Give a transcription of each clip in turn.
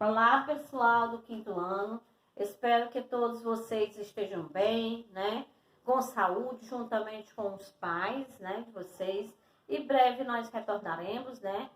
Olá, pessoal do quinto ano. Espero que todos vocês estejam bem, né? Com saúde, juntamente com os pais, né, de vocês. E breve nós retornaremos, né?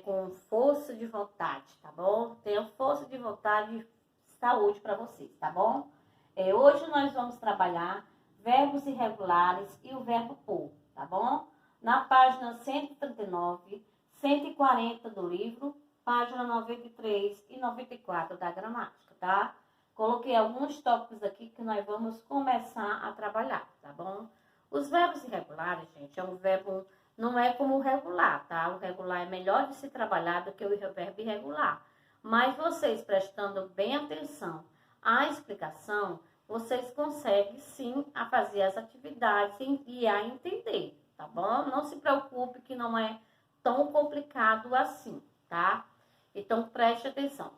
Com força de vontade, tá bom? Tenha força de vontade e saúde para vocês, tá bom? Hoje nós vamos trabalhar verbos irregulares e o verbo por, tá bom? Na página 139, 140 do livro, página 93 e 94 da gramática, tá? Coloquei alguns tópicos aqui que nós vamos começar a trabalhar, tá bom? Os verbos irregulares, gente, é um verbo, não é como o regular, tá? O regular é melhor de se trabalhar do que o verbo irregular. Mas vocês prestando bem atenção à explicação, vocês conseguem sim a fazer as atividades e a entender, tá bom? Não se preocupe que não é tão complicado assim, tá? Então, preste atenção.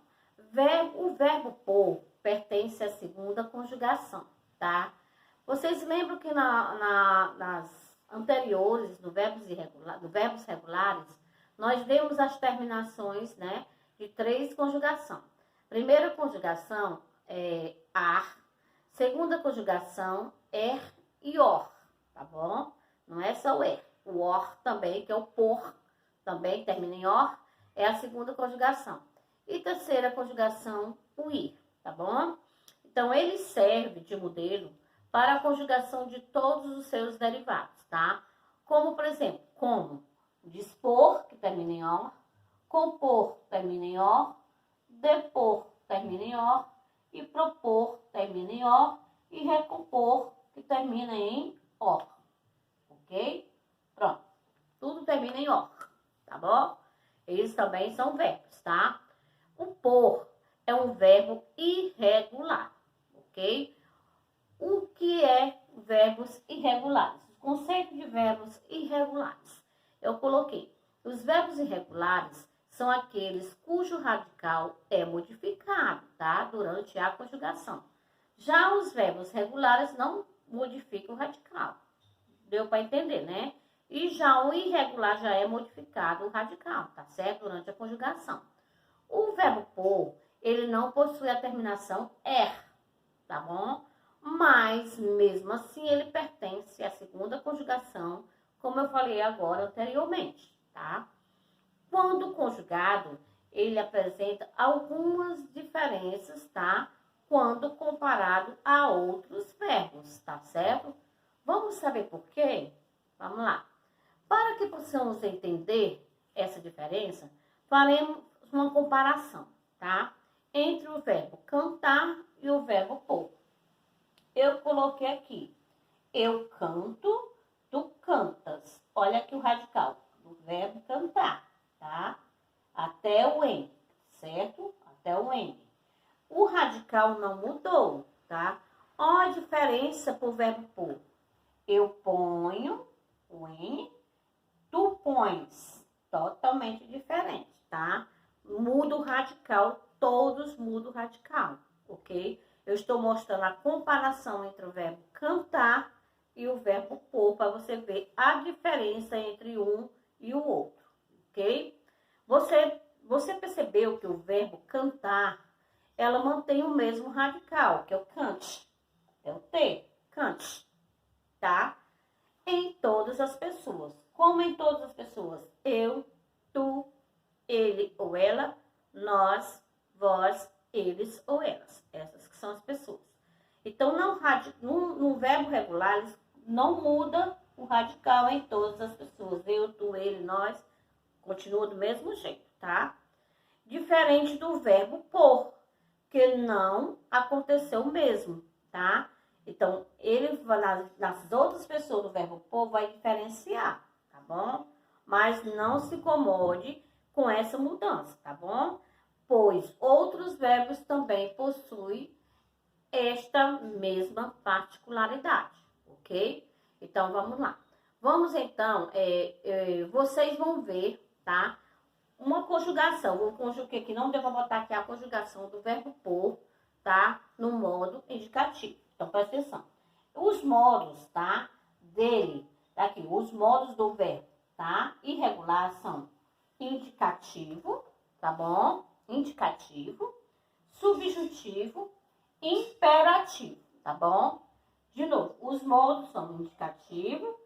O verbo por pertence à segunda conjugação, tá? Vocês lembram que nas anteriores do verbos regulares, nós demos as terminações, né, de 3 conjugações. Primeira conjugação é ar, segunda conjugação er e or, tá bom? Não é só o er, o or também, que é o por, também termina em or, é a segunda conjugação. E terceira conjugação, o ir, tá bom? Então, ele serve de modelo para a conjugação de todos os seus derivados, tá? Como, por exemplo, como dispor, que termina em or, compor, termina em or, depor, termina em or, e propor, termina em or, e recompor, que termina em or, ok? Pronto, tudo termina em or, tá bom? Eles também são verbos, tá? O por é um verbo irregular, ok? O que é verbos irregulares? O conceito de verbos irregulares. Eu coloquei. Os verbos irregulares são aqueles cujo radical é modificado, tá? Durante a conjugação. Já os verbos regulares não modificam o radical. Deu para entender, né? E já o irregular já é modificado o radical, tá certo? Durante a conjugação. O verbo por, ele não possui a terminação er, tá bom? Mas, mesmo assim, ele pertence à segunda conjugação, como eu falei agora anteriormente, tá? Quando conjugado, ele apresenta algumas diferenças, tá? Quando comparado a outros verbos, tá certo? Vamos saber por quê? Vamos lá. Para que possamos entender essa diferença, faremos uma comparação, tá? Entre o verbo cantar e o verbo por. Eu coloquei aqui, eu canto, tu cantas. Olha aqui o radical do verbo cantar, tá? Até o N, certo? Até o N. O radical não mudou, tá? Olha a diferença pro verbo por. Eu ponho o N, tu pões. Totalmente diferente, tá? Muda o radical, todos mudam o radical, ok? Eu estou mostrando a comparação entre o verbo cantar e o verbo por, para você ver a diferença entre um e o outro, ok? Você percebeu que o verbo cantar, ela mantém o mesmo radical, que é o cante, é o T, cante, tá? Em todas as pessoas. Como em todas as pessoas? Eu, tu, ele ou ela, nós, vós, eles ou elas. Essas que são as pessoas. Então, no verbo regular, não muda o radical em todas as pessoas. Eu, tu, ele, nós, continua do mesmo jeito, tá? Diferente do verbo por, que não aconteceu o mesmo, tá? Então, ele nas outras pessoas do verbo por vai diferenciar, tá bom? Mas não se incomode com essa mudança, tá bom? Pois outros verbos também possuem esta mesma particularidade, ok? Então, vamos lá. Vamos então, vocês vão ver, tá? Uma conjugação, vou conjugar aqui, não devo botar aqui a conjugação do verbo por, tá? No modo indicativo. Então, presta atenção. Os modos, tá? Dele, tá aqui, os modos do verbo, tá? Irregular são indicativo, tá bom? indicativo, subjuntivo, imperativo, tá bom? De novo, os modos são indicativo,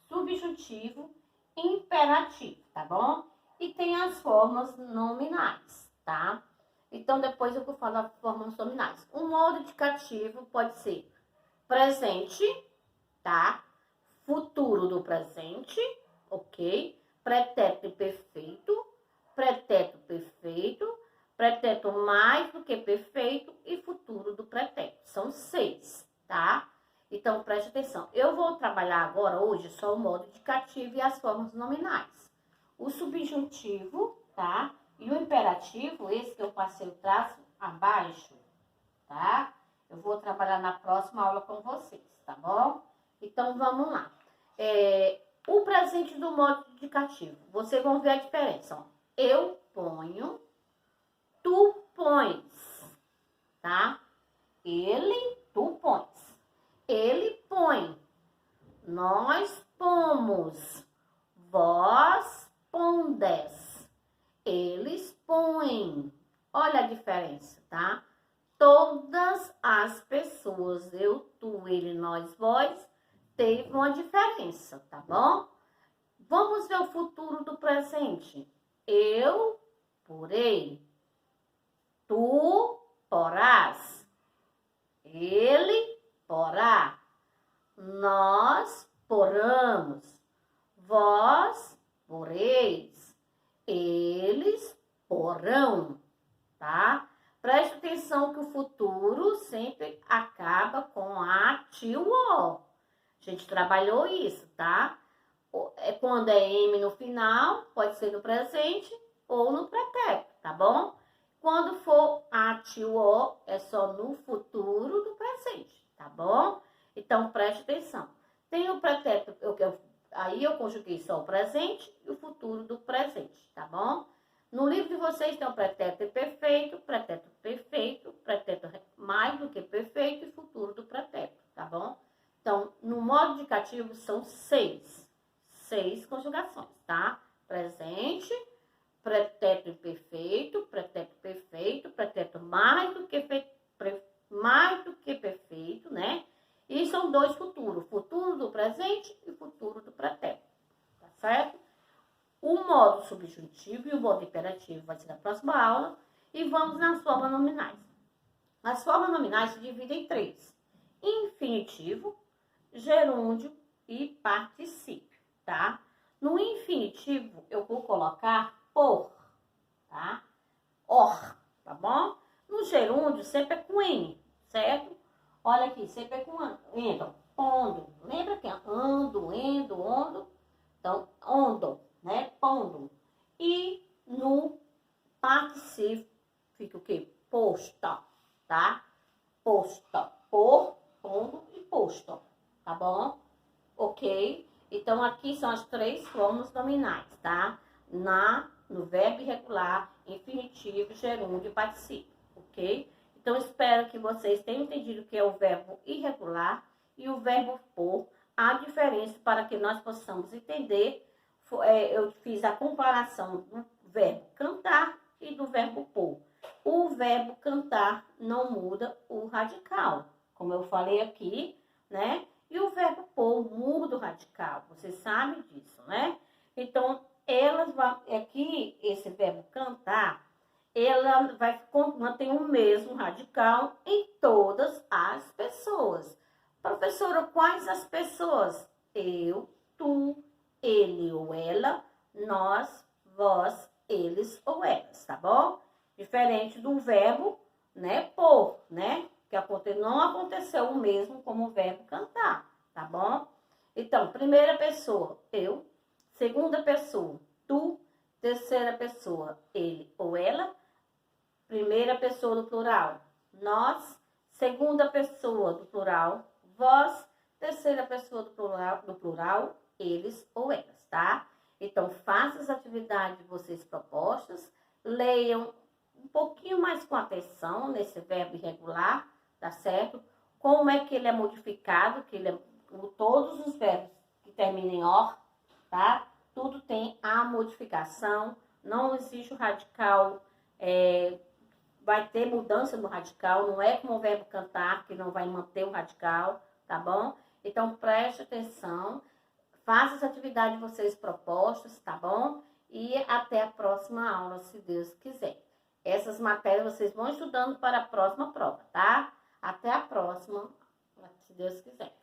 subjuntivo, imperativo, tá bom? E tem as formas nominais, tá? Então, depois eu vou falar das formas nominais. O modo indicativo pode ser presente, tá? Futuro do presente, ok? Pretérito perfeito, pretérito perfeito, pretérito mais do que perfeito e futuro do pretérito. São 6, tá? Então, preste atenção. Eu vou trabalhar agora, hoje, só o modo indicativo e as formas nominais. O subjuntivo, tá? E o imperativo, esse que eu passei o traço abaixo, tá? Eu vou trabalhar na próxima aula com vocês, tá bom? Então, vamos lá. O presente do modo indicativo. Vocês vão ver a diferença, ó. Eu ponho, tu pões, tá? Ele, tu pões. Ele põe. Nós pomos. Vós pondes. Eles põem. Olha a diferença, tá? Todas as pessoas, eu, tu, ele, nós, vós, teve uma diferença, tá bom? Vamos ver o futuro do presente. Eu porei. Tu porás. Ele porá. Nós poramos. Vós poreis. Eles porão, tá? Preste atenção que o futuro sempre acaba com a, ti, o. A gente trabalhou isso, tá? Quando é M no final, pode ser no presente ou no pretérito, tá bom? Quando for a, ti, o, O, é só no futuro do presente, tá bom? Então, preste atenção. Tem o pretérito, aí eu conjuguei só o presente e o futuro do presente, tá bom? No livro de vocês tem o pretérito perfeito, pretérito mais do que perfeito e futuro do pretérito, tá bom? Então, no modo indicativo são 6 conjugações, tá? Presente, pretérito imperfeito, pretérito mais do que perfeito, né? E são 2 futuros, futuro do presente e futuro do pretérito, tá certo? O modo subjuntivo e o modo imperativo vai ser na próxima aula. E vamos nas formas nominais. As formas nominais se dividem em 3. Infinitivo, gerúndio e particípio, tá? No infinitivo, eu vou colocar por, tá? Or, tá bom? No gerúndio, sempre é com N, certo? Olha aqui, sempre é com endo, pondo. Lembra que é ando, endo, ondo? Então, ondo, né? Pondo. E no particípio fica o quê? Posta, tá? Posta, por, pondo e posto, tá bom? Ok? Então, aqui são as 3 formas nominais, tá? No verbo irregular, infinitivo, gerúndio e particípio, ok? Então, espero que vocês tenham entendido o que é o verbo irregular e o verbo por, a diferença para que nós possamos entender. Eu fiz a comparação do verbo cantar e do verbo pôr. O verbo cantar não muda o radical, como eu falei aqui, né? E o verbo pôr muda o radical, você sabe disso, né? Então, aqui, esse verbo cantar, ela vai manter o mesmo radical em todas as pessoas. Professora, quais as pessoas? Eu, tu, ele ou ela, nós, vós, eles ou elas, tá bom? Diferente do verbo, né, por, né? Que não aconteceu o mesmo como o verbo cantar, tá bom? Então, primeira pessoa, eu. Segunda pessoa, tu. Terceira pessoa, ele ou ela. Primeira pessoa do plural, nós. Segunda pessoa do plural, vós. Terceira pessoa do plural, eles ou elas, tá? Então, façam as atividades de vocês propostas, leiam um pouquinho mais com atenção nesse verbo irregular, tá certo? Como é que ele é modificado, todos os verbos que terminam em or, tá? Tudo tem a modificação, não existe o radical Vai ter mudança no radical, não é como o verbo cantar, que não vai manter o radical, tá bom? Então, preste atenção, faça as atividades de vocês propostas, tá bom? E até a próxima aula, se Deus quiser. Essas matérias vocês vão estudando para a próxima prova, tá? Até a próxima, se Deus quiser.